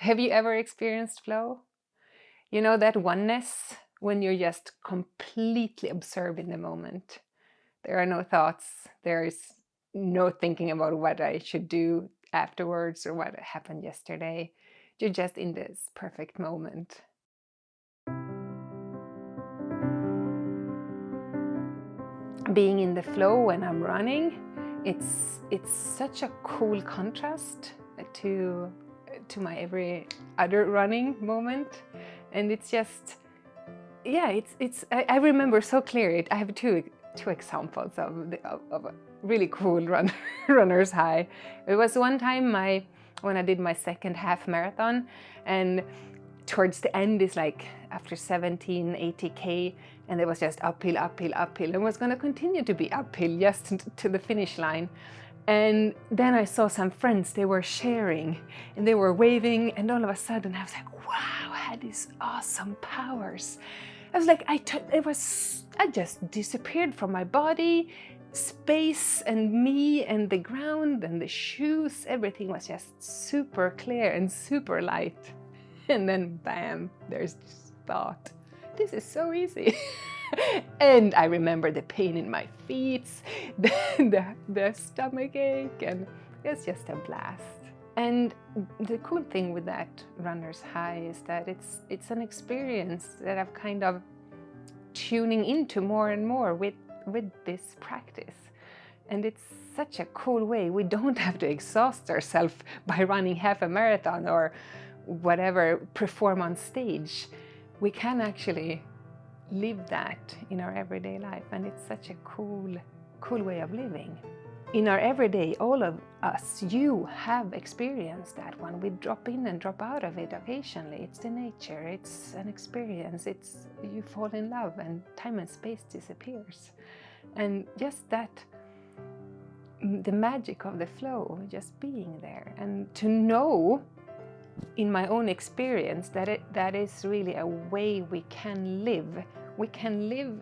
Have you ever experienced flow? You know, that oneness when you're just completely absorbed in the moment. There are no thoughts. There's no thinking about what I should do afterwards or what happened yesterday. You're just in this perfect moment. Being in the flow when I'm running, it's such a cool contrast to my every other running moment, and it's just, yeah, I remember so clearly. I have two examples of a really cool runner's high. It was one time when I did my second half marathon, and towards the end is like after 80K, and it was just uphill, and was going to continue to be uphill just to the finish line. And then I saw some friends, they were sharing and they were waving, and all of a sudden I was like, wow, I had these awesome powers. I was like, I just disappeared from my body, space and me and the ground and the shoes, everything was just super clear and super light. And then bam, there's this thought, this is so easy. And I remember the pain in my feet, the stomach ache, and it's just a blast. And the cool thing with that runner's high is that it's an experience that I've kind of tuning into more and more with this practice. And it's such a cool way. We don't have to exhaust ourselves by running half a marathon or whatever, perform on stage. We can actually live that in our everyday life, and it's such a cool way of living. In our everyday, all of us, you have experienced that one. We drop in and drop out of it occasionally. It's the nature, it's an experience, it's you fall in love and time and space disappears. And just that, the magic of the flow, just being there, and to know in my own experience that is really a way we can live. We can live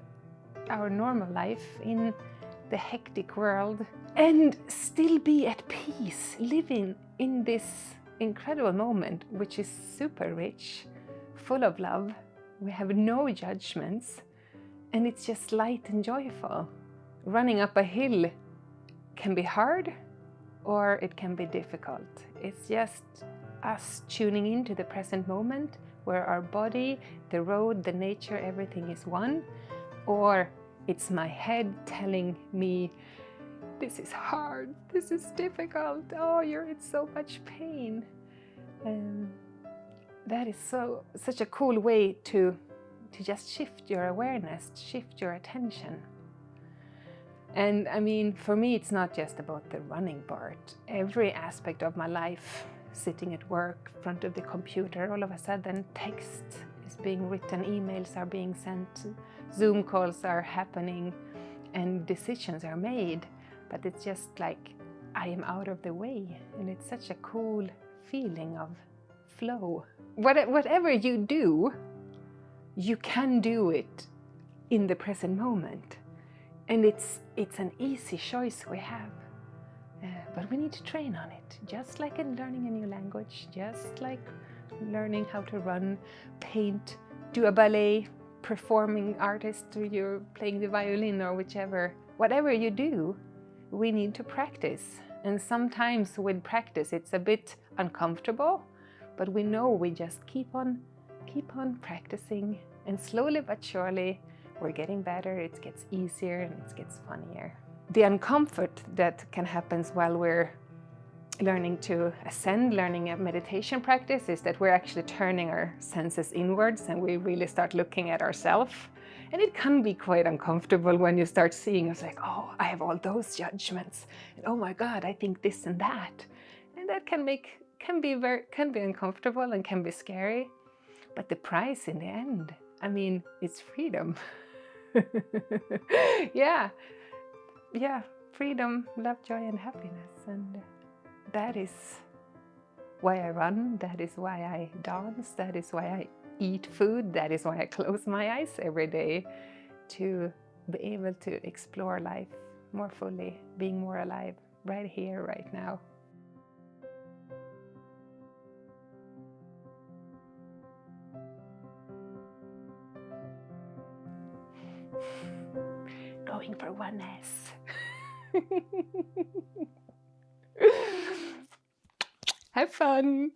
our normal life in the hectic world and still be at peace, living in this incredible moment, which is super rich, full of love. We have no judgments, and it's just light and joyful. Running up a hill can be hard, or it can be difficult. It's just us tuning into the present moment, where our body, the road, the nature, everything is one, or it's my head telling me, this is hard, this is difficult, oh, you're in so much pain. And that is such a cool way to just shift your awareness, shift your attention. And I mean, for me, it's not just about the running part. Every aspect of my life, sitting at work, in front of the computer, all of a sudden text is being written, emails are being sent, Zoom calls are happening, and decisions are made. But it's just like I am out of the way, and it's such a cool feeling of flow. Whatever you do, you can do it in the present moment. And it's an easy choice we have. But we need to train on it, just like in learning a new language, just like learning how to run, paint, do a ballet, performing artist, or you're playing the violin or whichever. Whatever you do, we need to practice. And sometimes with practice, it's a bit uncomfortable, but we know we just keep on practicing, and slowly but surely, we're getting better, it gets easier, and it gets funnier. The uncomfort that can happen while we're learning to ascend, learning a meditation practice, is that we're actually turning our senses inwards and we really start looking at ourselves. And it can be quite uncomfortable when you start seeing, it's like, oh, I have all those judgments, and oh my God, I think this and that. And that can be uncomfortable and can be scary. But the price in the end, I mean, it's freedom. yeah, freedom, love, joy, and happiness. And that is why I run, that is why I dance, that is why I eat food, that is why I close my eyes every day, to be able to explore life more fully, being more alive, right here, right now. going for oneness. Have fun.